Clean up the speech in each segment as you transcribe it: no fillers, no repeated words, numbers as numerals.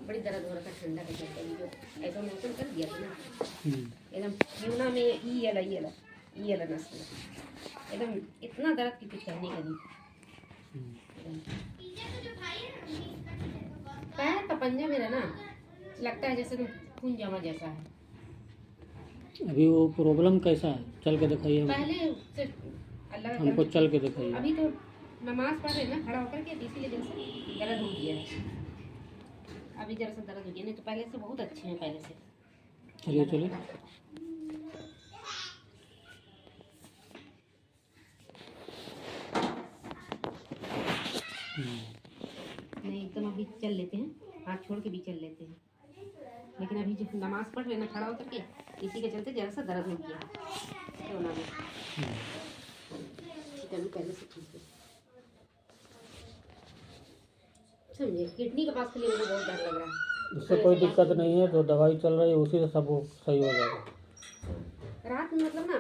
बड़ी दर्द हो रहा था ठंडा के चलते जो ऐसा मौसम कर दिया था ना एकदम यूना में ई वाला नस्ल एकदम इतना दर्द की कुछ कहने का नहीं। पैर का पंजा मेरा ना लगता है जैसे खून जमा जैसा है। अभी वो प्रॉब्लम कैसा है? चल के दिखाइए पहले से अल्लाह का हमको, चल के दिखाइए। अभी तो नमाज पढ़ रहे ना खड़ा होकर के, इसीलिए जरा सा दर्द हो गया है। अभी जरा सा दर्द हो गया, नहीं तो पहले से बहुत अच्छे हैं पहले से। चलिए चलिए। नहीं एकदम अभी चल लेते हैं, हाथ छोड़ के भी चल लेते हैं, लेकिन अभी जब नमाज पढ़ रहे ना खड़ा होकर के, इसी के चलते जरा सा दर्द हो गया। पहले से ठीक है, समझे। किडनी के पास के लिए मुझे बहुत डर लग रहा है। उससे कोई दिक्कत नहीं है, जो दवाई चल रही है उसी से सब सही हो जाएगा। रात में मतलब ना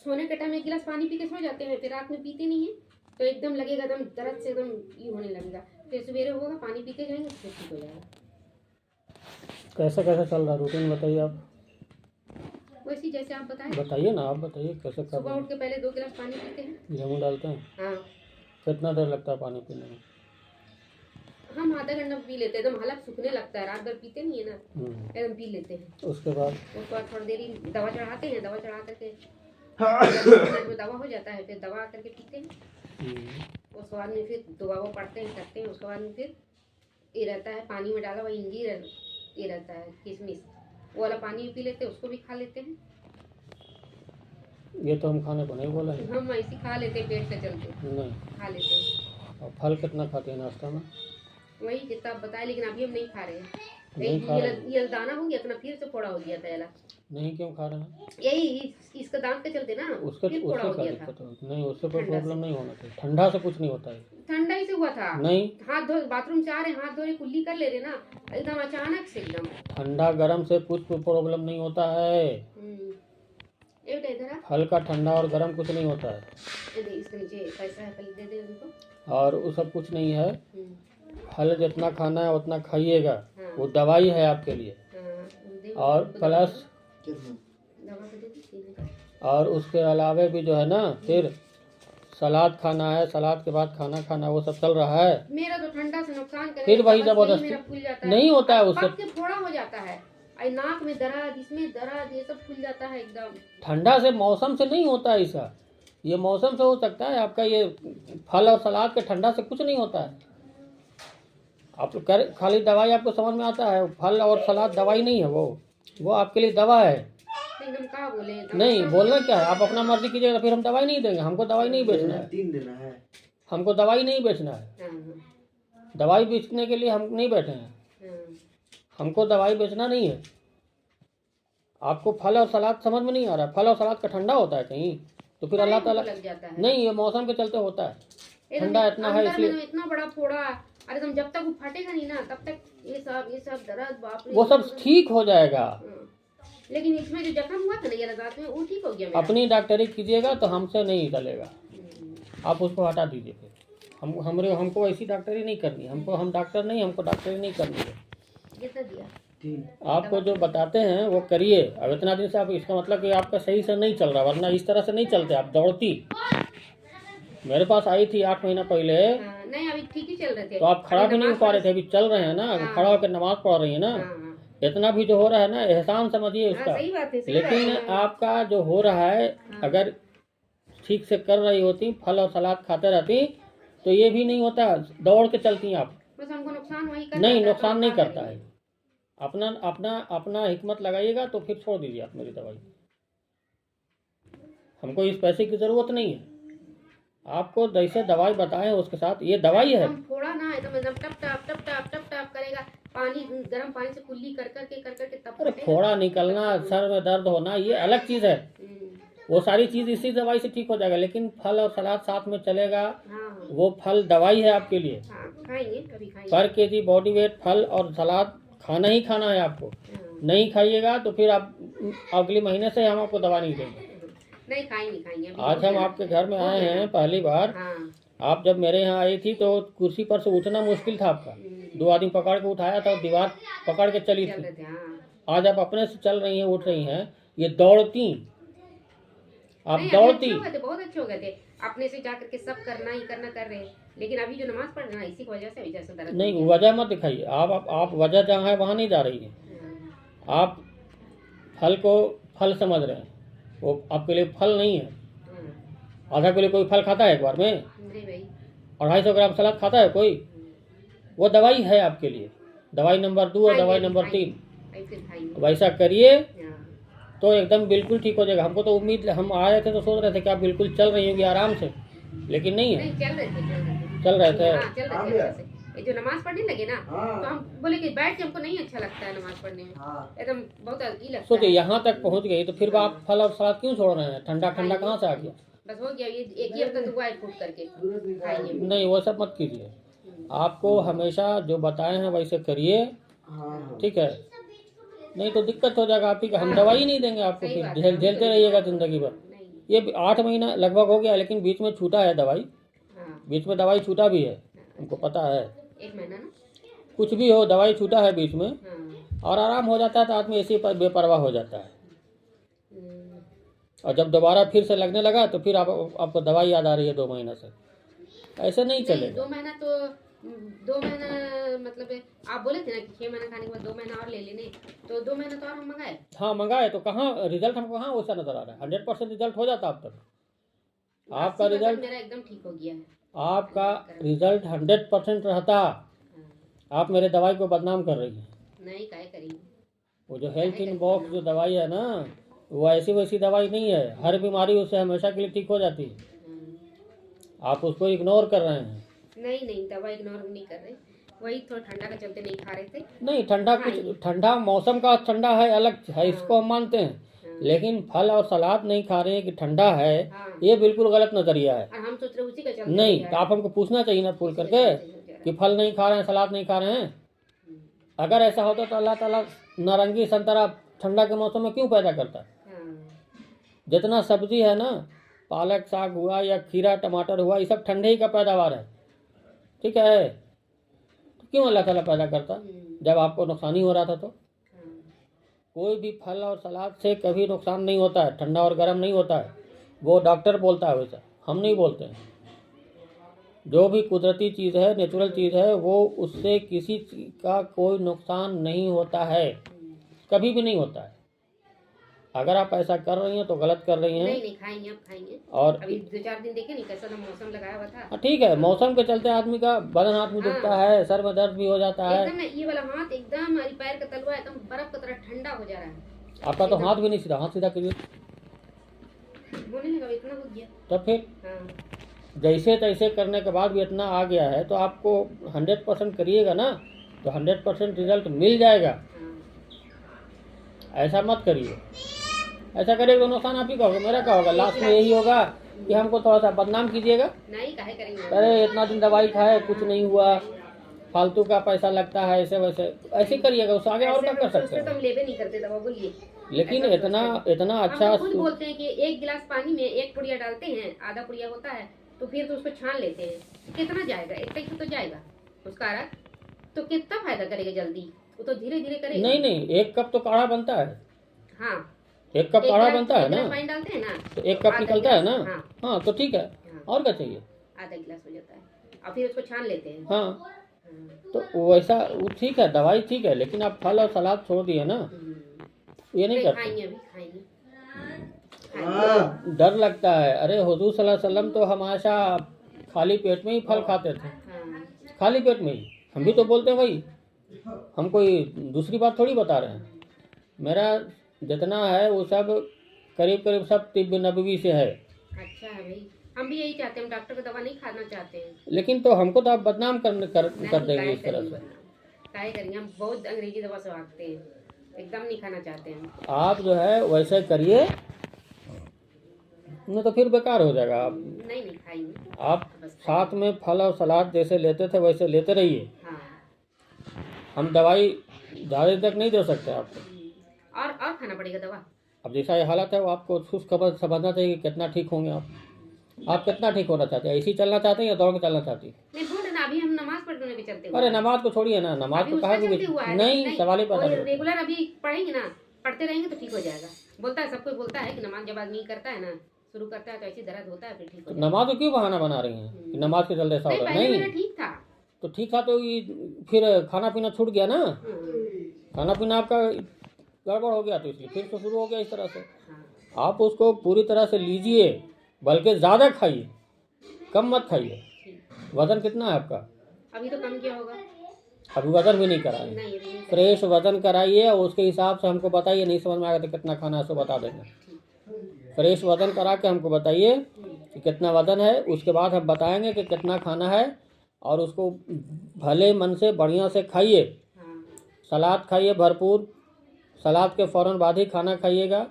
सोने के टाइम 1 गिलास पानी पी के सो जाते हैं, फिर रात में पीते नहीं है तो एकदम लगेगा एकदम दर्द से एकदम ये होने लगेगा, फिर सवेरे होगा पानी पीते जाएंगे फिर ठीक हो जाएगा। कैसा कैसा चल रहा है रूटीन बताइए आप? वैसे जैसे आप बताइए ना, आप बताइए कैसे कर सुबह उठ के पहले 2 गिलास पानी पीते हैं, गेहूँ डालते हैं। हाँ। कितना देर लगता है पानी पीने में? हम आधा घंटा पी लेते हैं, एकदम हलक सूखने लगता है, रात भर पीते नहीं है ना, एकदम पी लेते हैं। उसके बाद थोड़ी देर दवा चढ़ाते हैं, दवा चढ़ा करके दवा हो जाता है, फिर दवा करके पीते हैं। उसके बाद में फिर दवा वो पढ़ते हैं करते हैं, उसके बाद में फिर ये रहता है पानी में डाला हुआ इंजीर, ये रहता है किशमिश, वो वाला पानी भी पी लेते हैं, उसको भी खा लेते हैं। ये तो हम खाने को नहीं बोला है, हम ऐसे खा लेते हैं, पेट से चलते नहीं खा लेते हैं। और फल कितना खाते हैं नाश्ता में? वही जितना आप बताए, लेकिन अभी हम नहीं खा रहे हैं। नहीं खा रहे? ये दाना हो गया, अपना फिर से फोड़ा हो गया था याला। नहीं क्यों खा रहे हैं? यही इसका दांत के चलते ना उसके फिर फोड़ा हो गया था। नहीं, उससे कोई प्रॉब्लम नहीं होना चाहिए, ठंडा से कुछ नहीं होता है। ठंडा ही से हुआ था, नहीं हाथ धो बाथरूम से आ रहे, हाथ धो रहे, कुल्ली कर ले रहे ना, एकदम अचानक से एकदम। ठंडा गर्म से कुछ प्रॉब्लम नहीं होता है। इधर हल्का ठंडा और गर्म कुछ नहीं होता है। इसके नीचे पैसा है, दे दे उनको। और वो सब कुछ नहीं है, फल जितना खाना है उतना खाइएगा, वो दवाई है आपके लिए। और प्लस और उसके अलावे भी जो है ना, फिर सलाद खाना है, सलाद के बाद खाना खाना, वो सब चल रहा है। मेरा तो ठंडा से नुकसान करेगा, फिर वही जबरदस्ती नहीं होता है, उससे फोड़ा हो जाता है, नाक में दर्द, इसमें दर्द, ये सब फूल जाता है एकदम। ठंडा से मौसम से नहीं होता है ऐसा, ये मौसम से हो सकता है आपका, ये फल और सलाद के ठंडा से कुछ नहीं होता है। आप खाली दवाई आपको समझ में आता है, फल और सलाद दवाई नहीं है, वो आपके लिए दवा है। नहीं बोलना क्या है, आप अपना मर्जी कीजिएगा, फिर हम दवाई नहीं देंगे, हमको दवाई नहीं बेचना है, 3 देना है, हमको दवाई नहीं बेचना है। दवाई बेचने के लिए हम नहीं बैठे हैं, हमको दवाई बेचना नहीं है। आपको फल और सलाद समझ में नहीं आ रहा है, फल और सलाद का ठंडा होता है कहीं, तो फिर अल्लाह ताला नहीं, ये मौसम के चलते होता है, ठंडा इतना है इसलिए। इतना बड़ा फोड़ा, अरे तुम जब तक वो फटेगा नहीं ना तब तक ये सब दर्द, बाप रे, वो सब ठीक हो जाएगा। लेकिन इसमें जो जख्म हुआ था ना ये रात में, वो ठीक हो गया। अपनी डॉक्टरी कीजिएगा तो हमसे नहीं चलेगा, आप उसको हटा दीजिए। फिर हमको ऐसी डॉक्टरी नहीं करनी, हम डॉक्टर नहीं, हमको डॉक्टरी नहीं करनी है। आपको जो बताते हैं वो करिए। अब इतना दिन से आप, इसका मतलब कि आपका सही से नहीं चल रहा, वरना इस तरह से नहीं चलते आप। दौड़ती मेरे पास आई थी 8 महीना पहले, नहीं अभी ठीक ही चल रहे थे, तो आप खड़ा भी नहीं हो पा रहे थे, अभी चल रहे हैं ना, खड़ा होकर नमाज पढ़ रही है ना। इतना भी जो हो रहा है ना, एहसान समझिए उसका। लेकिन आपका जो हो रहा है, अगर ठीक से कर रही होती, फल और सलाद खाते रहती, तो ये भी नहीं होता। दौड़ के चलती आप, बस हमको नुकसान वही नहीं, नुकसान नहीं करता है। अपना हिकमत लगाइएगा तो फिर छोड़ दीजिए आप मेरी दवाई। हमको इस पैसे की जरूरत नहीं है, आपको जैसे दवाई बताएं उसके साथ ये दवाई है। थोड़ा ना एकदम टप करेगा, पानी गर्म पानी से कुल्ली कर करके तब। अरे फोड़ा निकलना, सर में दर्द होना, ये अलग चीज है, वो सारी चीज इसी दवाई से ठीक हो जाएगा। लेकिन फल और सलाद साथ में चलेगा, वो फल दवाई है आपके लिए। पर केजी बॉडी वेट फल और सलाद खाना ही खाना है आपको। नहीं खाइएगा तो फिर आप अगले महीने से हम आपको दवा नहीं देंगे। नहीं खाएंगे। आज हम आपके घर में आए हैं पहली बार। आप जब मेरे यहाँ आई थी तो कुर्सी पर से उठना मुश्किल था आपका, 2 आदमी पकड़ के उठाया था और दीवार पकड़ के चली चल थी। रहे थे। हाँ आज आप अपने से चल रही हैं, उठ रही हैं, ये दौड़ती, आप नहीं, अभी दौड़ती। अच्छे हो गए थे, बहुत अच्छे हो गए थे। अपने से जाकर के सब करना ही करना कर रहे हैं, लेकिन अभी जो नमाज पढ़ रहे हैं इसी की वजह से जैसे दर्द नहीं, वजह मत दिखाइए। आप वजह जहाँ है वहाँ नहीं जा रही है। आप फल को फल समझ रहे हैं, वो आपके लिए फल नहीं है। आधा किलो कोई फल खाता है एक बार में? नहीं भाई। 250 ग्राम सलाद खाता है कोई? वो दवाई है आपके लिए, दवाई नंबर 2 और दवाई नंबर 3। वैसा करिए तो एकदम बिल्कुल ठीक हो जाएगा। हमको तो उम्मीद, हम आए थे तो सोच रहे थे कि आप बिल्कुल चल रही होंगी आराम से, लेकिन नहीं है। चल रहे थे चल रहे थे। हाँ, चल रहे थे अच्छे से। ये जो नमाज पढ़ने लगे ना, तो हम बोले कि बैठ के हमको नहीं अच्छा लगता है नमाज पढ़ने में, एकदम बहुत अजीब लगता सोचिए है। यहाँ तक पहुँच गई तो फिर आप फल और सलाद क्यों छोड़ रहे हैं? ठंडा ठंडा कहाँ से आ गया? बस हो गया, ये एक ही हफ्ता तो हुआ है फूट करके खाइए। नहीं, वो सब मत कीजिए। आपको हमेशा जो बताए हैं वैसे करिए, ठीक है? नहीं तो दिक्कत हो जाएगा आप ही का। हम दवाई नहीं देंगे आपको, फिर झेलते रहिएगा जिंदगी भर। ये 8 महीना लगभग हो गया, लेकिन बीच में छूटा है दवाई, बीच में दवाई छूटा भी है, हमको पता है। 1 महीना ना, कुछ भी हो, दवाई छूटा है बीच में, और आराम हो जाता है तो आदमी इसी पर बेपरवाह हो जाता है। और जब दोबारा फिर से लगने लगा तो फिर आपको दवाई याद आ रही है 2 महीना से। ऐसे नहीं चलेगा। 2 महीना तो 2 महीना मतलब आप बोले थे ना कि 6 महीना खाने के बाद 2 महीना और ले लेने, तो 2 महीना तो और हम मंगाए। हाँ मंगाए तो कहाँ रिजल्ट हमको कहाँ वैसा नजर आ रहा है? 100% रिजल्ट हो जाता अब तक। आपका रिजल्ट मेरा एकदम ठीक हो गया है। आपका रिजल्ट 100% रहता। आप मेरे दवाई को बदनाम कर रही हैं। नहीं, काहे करेंगे। वो जो हेल्थ इन बॉक्स जो दवाई है ना, वो ऐसी वैसी दवाई नहीं है। हर बीमारी उससे हमेशा के लिए ठीक हो जाती है। आप उसको इग्नोर कर रहे हैं। नहीं, दवा इग्नोर नहीं कर रहे, वही थोड़ा ठंडा का चलते नहीं खा रहे थे। नहीं, ठंडा कुछ ठंडा मौसम का ठंडा है, अलग है, इसको हम मानते हैं। लेकिन फल और सलाद नहीं खा रहे हैं कि ठंडा है, ये बिल्कुल गलत नजरिया है। और हम सोच रहे उसी का चलते नहीं, तो आप हमको पूछना चाहिए ना फूल करके कि फल नहीं खा रहे हैं, सलाद नहीं खा रहे हैं। अगर ऐसा होता तो अल्लाह ताला नारंगी संतरा ठंडा के मौसम में क्यों पैदा करता? जितना सब्जी है ना, पालक साग हुआ या खीरा टमाटर हुआ, ये सब ठंडे ही का पैदावार है, ठीक है? तो क्यों अल्लाह ताला पैदा करता जब आपको नुकसान ही हो रहा था? तो कोई भी फल और सलाद से कभी नुकसान नहीं होता है, ठंडा और गर्म नहीं होता है। वो डॉक्टर बोलता है, वैसा हम नहीं बोलते हैं। जो भी कुदरती चीज़ है, नेचुरल चीज़ है, वो उससे किसी चीज़ का कोई नुकसान नहीं होता है, कभी भी नहीं होता है। अगर आप ऐसा कर रही हैं तो गलत कर रही हैं। नहीं खाएंगे, अब खाएंगे। और अभी 2-4 दिन देखे नहीं कैसा मौसम लगाया हुआ था। ठीक है, मौसम के चलते आदमी का बदन हाथ में दुखता है, सर में दर्द भी हो जाता है। एकदम ये वाला हाथ एकदम पैर का तलवा एकदम बर्फ की तरह ठंडा हो जा रहा है। आपका तो हाथ भी नहीं सीधा, हाथ सीधा कीजिए। बोलने लगा इतना हो गया। तो फिर जैसे तैसे करने के बाद भी इतना आ गया है तो आपको 100% करिएगा ना, तो 100% रिजल्ट मिल जाएगा। ऐसा मत करिए। ऐसा करेगा तो नुकसान आप ही का होगा, मेरा क्या होगा? लास्ट में यही होगा कि हमको थोड़ा सा बदनाम कीजिएगा। नहीं, काहे करेंगे। अरे इतना दिन दवाई खाए, कुछ नहीं हुआ, फालतू का पैसा लगता है, ऐसे वैसे ऐसे करिएगा। उससे आगे और क्या कर सकते हैं? हम लेबे नहीं करते दवा, बोलिए। लेकिन इतना अच्छा खुद बोलते हैं कि 1 गिलास पानी में 1 पुड़िया डालते हैं, आधा पुड़िया होता है, तो फिर तो उसको छान लेते हैं। कितना जाएगा? 1 पैकेट तो जाएगा उसका अर्क, तो कितना फायदा करेगा जल्दी? वो तो धीरे धीरे करेगा। नहीं, 1 कप तो काढ़ा बनता है। हाँ, 1 कप काढ़ा बनता है ना, पानी डालते हैं ना, तो 1 कप निकलता है ना। हाँ तो ठीक है, और क्या चाहिए? आधा गिलास हो जाता है और फिर उसको छान लेते हैं। हाँ तो वैसा वो ठीक है, दवाई ठीक है, लेकिन आप फल और सलाद छोड़ दिए ना, ये नहीं करते। खाएंगे। डर लगता है। अरे हुजूर सल्लल्लाहु अलैहि वसल्लम तो हमेशा खाली पेट में ही फल खाते थे, खाली पेट में ही। हम भी तो बोलते हैं भाई, हम कोई दूसरी बात थोड़ी बता रहे हैं। मेरा जितना है वो सब करीब सब तिब्ब नबवी से है। अच्छा है भाई, हम भी यही चाहते हैं, हम डॉक्टर की दवा नहीं खाना चाहते हैं। लेकिन तो हमको तो आप बदनाम कर देंगे इस तरह से। क्या करेंगे, हम बहुत अंग्रेजी दवा से भागते हैं, एकदम नहीं खाना चाहते हैं। आप जो है वैसे करिए, नहीं तो फिर बेकार हो जाएगा। आप नहीं खाएंगे। आप साथ में फल और सलाद जैसे लेते थे वैसे लेते रहिए। हाँ। हम दवाई ज़्यादा तक नहीं दे सकते आपको, और खाना पड़ेगा दवा। अब जैसा ये हालत है वो आपको खुश खबर समझना चाहिए कि कितना ठीक होंगे आप कितना ठीक होना चाहते हैं? ऐसे ही चलना चाहते हैं या दौड़ के चलना चाहती हैं? नहीं बोल रहे ना, अभी हम नमाज पढ़ने पे चलते हुए। अरे नमाज को छोड़िए ना, नमाज अभी तो उसका कहा चलते कि हुआ है, नहीं, सवाल ही पैदा नहीं होता। रेगुलर अभी पढ़ेंगे ना, पढ़ते रहेंगे तो ठीक हो जाएगा। बोलता है, सबको बोलता है कि नमाज जब आदमी करता है ना, शुरू करता है तो ऐसे दर्द होता है, फिर ठीक हो तो जाएगा। नमाज को क्यों बहाना बना रही हैं कि नमाज के चलते ऐसा हो नहीं, रहा है? पहले नहीं मेरा ठीक था। तो ठीक था, तो ये फिर खाना पीना छूट गया ना, खाना पीना आपका गड़बड़ हो गया, तो इसलिए फिर तो शुरू हो गया इस तरह से। हाँ, आप उसको पूरी तरह से लीजिए, बल्कि ज़्यादा खाइए, कम मत खाइए। ठीक। वजन कितना है आपका? अभी तो कम क्या होगा? अभी वजन भी नहीं कराए। नहीं, अभी नहीं फ्रेश वजन कराइए और उसके हिसाब से हमको बताइए। नहीं समझ में आएगा तो कितना खाना है सो बता देंगे। फ्रेश वजन करा के हमको बताइए कि कितना वजन है, उसके बाद हम बताएंगे कि कितना खाना है, और उसको भले मन से बढ़िया से खाइए। हाँ। सलाद खाइए भरपूर, सलाद के फ़ौरन बाद ही खाना खाइएगा,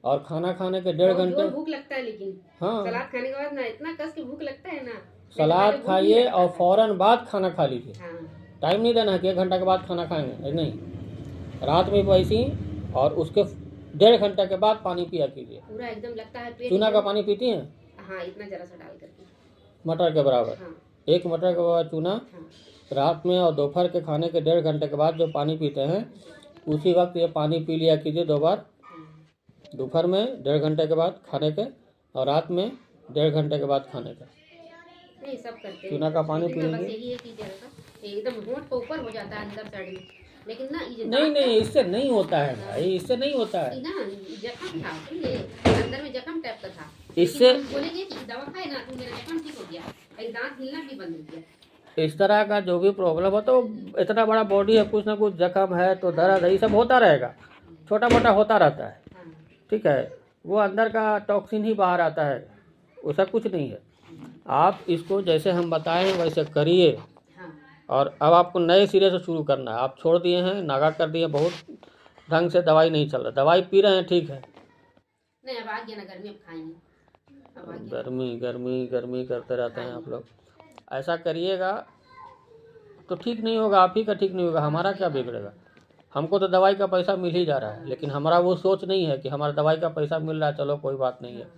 और खाना खाने के 1.5 बहुत घंटे जोर भूख लगता है, लेकिन हाँ सलाद खाने के बाद ना इतना कस के भूख लगता है ना, सलाद भूख नहीं खाइए लगता और है। फ़ौरन बाद खाना खा लीजिए। हाँ, टाइम नहीं देना है कि 1 घंटा के बाद खाना खाएंगे, नहीं, रात में भी वैसी, और उसके 1.5 घंटे के बाद पानी पिया कीजिए। पूरा एकदम लगता है पेट चूना का एकदम- पानी पीती हैं? हाँ, इतना जरा सा डाल करके। मटर के बराबर, हाँ, 1 मटर के बराबर चूना हाँ, रात में, और दोपहर के खाने के 1.5 घंटे के बाद जो पानी पीते हैं उसी वक्त ये पानी पी लिया कीजिए 2 बार। हाँ। दोपहर में 1.5 घंटे के बाद खाने के, और रात में 1.5 घंटे के बाद खाने का। नहीं, सब करते हैं। चूना का पानी लेकिन पी बस लीजिए। यही है कि जरा सा एकदम होंठ को ऊपर हो जाता है अंदर साइड में, लेकिन ना ये नहीं नहीं, इससे नहीं होता है भाई, इससे नहीं होता है। ना जख्म था, ये अंदर में जख्म टाइप का था। इससे लेकिन हम बोलेंगे कि दवा खाए ना तो मेरा जख्म ठीक हो गया, और दांत हिलना भी बंद हो गया। इस तरह का जो भी प्रॉब्लम हो, तो इतना बड़ा बॉडी है, कुछ ना कुछ जख्म है तो दर्द है, ये सब होता रहेगा, छोटा मोटा होता रहता है, हाँ, ठीक है। वो अंदर का टॉक्सिन ही बाहर आता है, उसका कुछ नहीं है। आप इसको जैसे हम बताए हैं वैसे करिए, हाँ, और अब आपको नए सिरे से शुरू करना है। आप छोड़ दिए हैं, नागा कर दिए, बहुत ढंग से दवाई नहीं चल रहा, दवाई पी रहे हैं ठीक है, नहीं अब आ गया ना गर्मी, अब खाएंगे, अब आ गया। गर्मी गर्मी गर्मी करते रहते हैं आप लोग। ऐसा करिएगा तो ठीक नहीं होगा, आप ही का ठीक नहीं होगा, हमारा क्या बिगड़ेगा। हमको तो दवाई का पैसा मिल ही जा रहा है, लेकिन हमारा वो सोच नहीं है कि हमारा दवाई का पैसा मिल रहा है, चलो कोई बात नहीं है।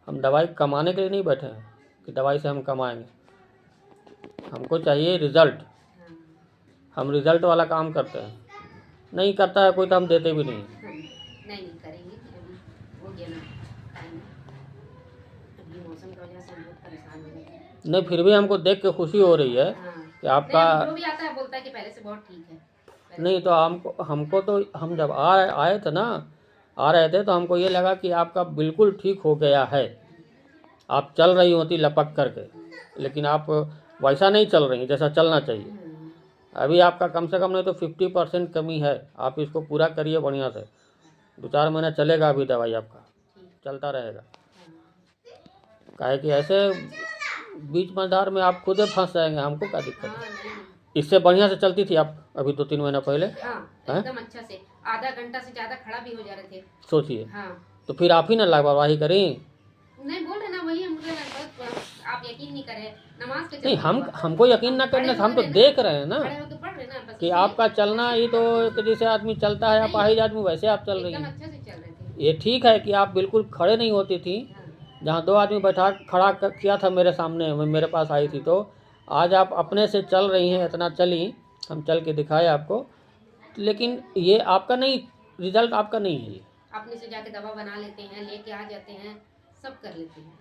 हम दवाई कमाने के लिए नहीं बैठे हैं कि दवाई से हम कमाएंगे, हमको चाहिए रिजल्ट। हाँ, हम रिजल्ट वाला काम करते हैं, नहीं करता है कोई तो हम देते भी नहीं। हाँ, नहीं करेंगे, अभी हो गया ना, खाएंगे। अभी मौसम की वजह से हम बहुत परेशान हो गए हैं। नहीं, फिर भी हमको देख के खुशी हो रही है हाँ, कि आपका नहीं, जो भी आता है बोलता है कि पहले से बहुत ठीक है। नहीं, तो हमको तो हम जब आए थे ना, आ रहे थे तो हमको ये लगा कि आपका बिल्कुल ठीक हो गया है, आप चल रही होती लपक करके, लेकिन आप वैसा नहीं चल रही जैसा चलना चाहिए। अभी आपका कम से कम नहीं तो 50% कमी है, आप इसको पूरा करिए बढ़िया से। 2-4 महीना चलेगा अभी दवाई आपका, चलता रहेगा। काहे कि ऐसे बीच मझधार में आप खुद फंस जाएंगे, हमको क्या दिक्कत है। हाँ, नहीं, इससे बढ़िया से चलती थी आप अभी 2-3 महीना पहले, हाँ, एकदम अच्छा से आधा घंटा से ज्यादा खड़ा भी हो जा रहे थे। सोचिए। हाँ, तो फिर आप ही ना लापरवाही करें। नहीं बोल रहे ना, वही हम मुझे बहुत, आप यकीन नहीं करें, नमाज के नहीं, हमको यकीन ना करने से, हम तो देख रहे हैं ना खड़े होकर पढ़ रहे ना, बस कि आपका चलना ही तो एक जैसे आदमी चलता है, अपाहिज आदमी, वैसे आप चल रही एकदम हैं। अच्छे से चल रहे थे। ये ठीक है कि आप बिल्कुल खड़े नहीं होती थी, हाँ, जहाँ 2 आदमी खड़ा किया था मेरे सामने, मेरे पास आई थी, तो आज आप अपने से चल रही हैं, इतना चली, हम चल के दिखाए आपको। लेकिन ये आपका नहीं, रिजल्ट आपका नहीं है ये। अपने से जाके दवा बना लेते हैं, लेके आ जाते हैं, सब कर लेते हैं,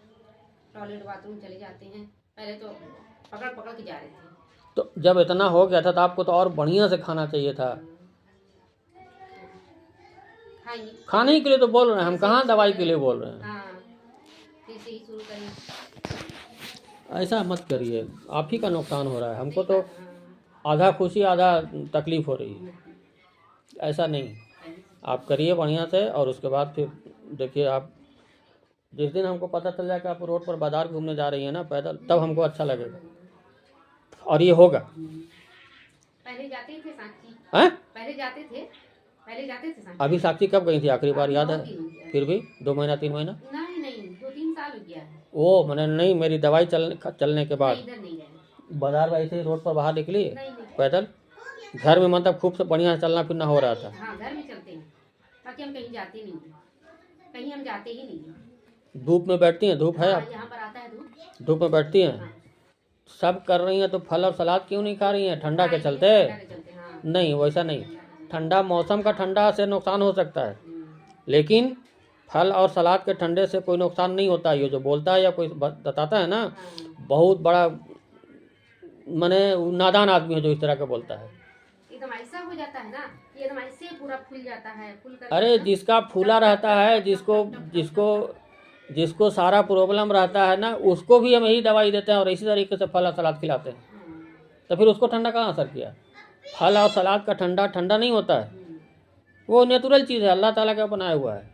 टॉयलेट बाथरूम चले जाते हैं। पहले तो पकड़ पकड़ के जा रहे थे। तो जब इतना हो गया था तो आपको तो और बढ़िया से खाना चाहिए था। खाएंगे, खाने ही के लिए तो बोल रहे हैं हम, कहाँ दवाई के लिए बोल रहे हैं। हाँ, फिर से ही शुरू करें। ऐसा मत करिए, आप ही का नुकसान हो रहा है, हमको तो हाँ, आधा खुशी आधा तकलीफ हो रही है। ऐसा नहीं, आप करिए बढ़िया से, और उसके बाद फिर देखिए आप जिस दिन हमको पता चल जाए कि आप रोड पर बाजार घूमने जा रही हैं ना पैदल, तब हमको अच्छा लगेगा, और ये होगा। पहले जाते थे साक्षी, हैं? पहले जाते थे साक्षी। अभी साक्षी कब गई थी आखिरी बार, याद है? बहुत दिन हो गया। फिर भी 2 महीना 3 महीना, नहीं नहीं, 2-3 साल हो गया है। ओ मैंने नहीं, मेरी दवाई चलने के बाद नहीं, इधर नहीं गए। बाजार में ऐसे ही रोड पर बाहर निकली नहीं नहीं, पैदल, घर में मतलब खूब से बढ़िया चलना फिरना हो रहा था। हाँ, घर में चलते हैं, बाकी हम कहीं जाते नहीं हैं, कहीं हम जाते ही नहीं हैं। धूप में बैठती हैं, धूप है हाँ, आप यहाँ पर आता है धूप। धूप में बैठती हैं, हाँ, सब कर रही हैं तो फल और सलाद क्यों नहीं खा रही हैं? ठंडा के चलते? हाँ। नहीं, वैसा नहीं। ठंडा मौसम का ठंडा से नुकसान हो सकता है, लेकिन फल और सलाद के ठंडे से कोई नुकसान नहीं होता। ये जो बोलता है या कोई बताता है ना, बहुत बड़ा माने नादान आदमी है जो इस तरह का बोलता है। एकदम ऐसा हो जाता है ना, एकदम ऐसे पूरा फूल जाता है, फूल कर। अरे जिसका फूला रहता है, जिसको सारा प्रॉब्लम रहता है ना, उसको भी हम यही दवाई देते हैं और इसी तरीके से फल और सलाद खिलाते हैं। तो फिर उसको ठंडा कहाँ असर किया? फल और सलाद का ठंडा ठंडा नहीं होता है, वो नेचुरल चीज़ है, अल्लाह ताला का बनाया हुआ है,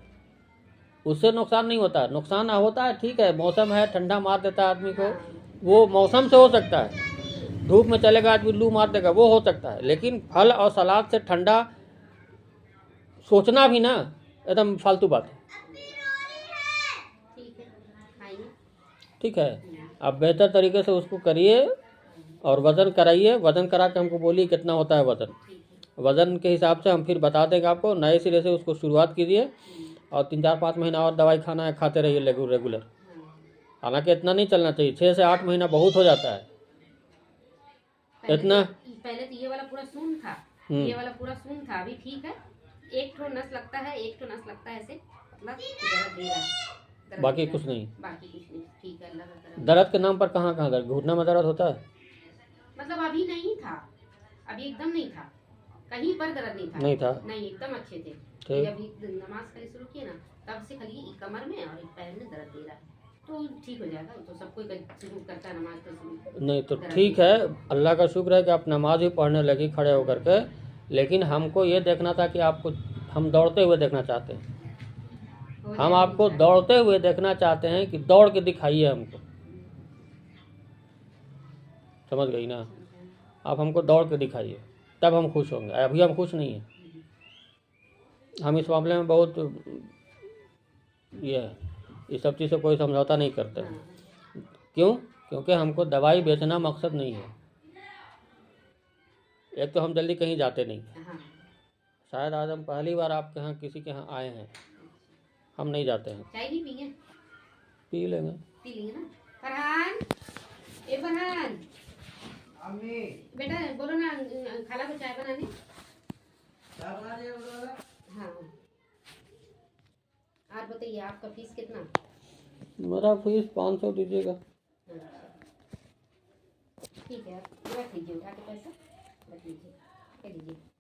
उससे नुकसान नहीं होता। नुकसान होता है, ठीक है, मौसम है, ठंडा मार देता है आदमी को, वो मौसम से हो सकता है। धूप में चलेगा आदमी, लू मार देगा, वो हो सकता है। लेकिन फल और सलाद से ठंडा सोचना भी ना एकदम फालतू बात है। ठीक है, आप बेहतर तरीके से उसको करिए और वज़न कराइए। वज़न करा के हमको बोलिए कितना होता है वज़न। वज़न के हिसाब से हम फिर बता देंगे आपको। नए सिरे से उसको शुरुआत कीजिए और 3-4-5 महीना और दवाई खाना है, खाते रहिए रेगुलर। हालांकि इतना नहीं चलना चाहिए, 6 से 8 महीना बहुत हो जाता है इतना। पहले तो ये वाला पूरा सुन था, ये वाला पूरा सुन था, अभी ठीक है। एक ठो नस लगता है, एक ठो नस लगता है ऐसे, मतलब दर्द दे रहा है, बाकी कुछ नहीं। बाकी कुछ नहीं, ठीक है, अल्लाह का करम। दर्द के नाम पर कहाँ कहाँ दर्द? घुटना में दर्द होता है? मतलब अभी नहीं था, अभी एकदम नहीं था, कहीं पर दर्द नहीं था, नहीं एकदम अच्छे थे। ठीक। अभी नमाज खाली शुरू किए ना, तब से खाली एक कमर में और एक पैर में दर्द दे रहा है, तो ठीक हो जाएगा। तो सब कोई शुरू करता है नमाज तो शुरू नहीं तो ठीक है, अल्लाह का शुक्र है कि आप नमाज भी पढ़ने लगी खड़े होकर के। लेकिन हमको ये देखना था कि आपको हम दौड़ते हुए देखना चाहते हैं, हम आपको दौड़ते हुए देखना चाहते हैं कि दौड़ के दिखाइए हमको, समझ गई ना? आप हमको दौड़ के दिखाइए, तब हम खुश होंगे। अभी हम खुश नहीं हैं, हम इस मामले में बहुत ये सब चीज़ से कोई समझौता नहीं करते हैं। क्यों? क्योंकि हमको दवाई बेचना मकसद नहीं है। एक तो हम जल्दी कहीं जाते नहीं, शायद आज हम पहली बार आपके यहाँ किसी के यहाँ आए हैं, हम नहीं जाते हैं। चाय नहीं पिए? पी लेंगे, पी लेंगे ना। फरहान, ए फरहान, बेटा बोलो ना खाला को चाय बनाने। हाँ, आप बताइए आपका फीस कितना? मेरा फीस 500 दीजिएगा। ठीक है, रख लीजिए, उठा के पैसा रख लीजिए, दे दीजिए।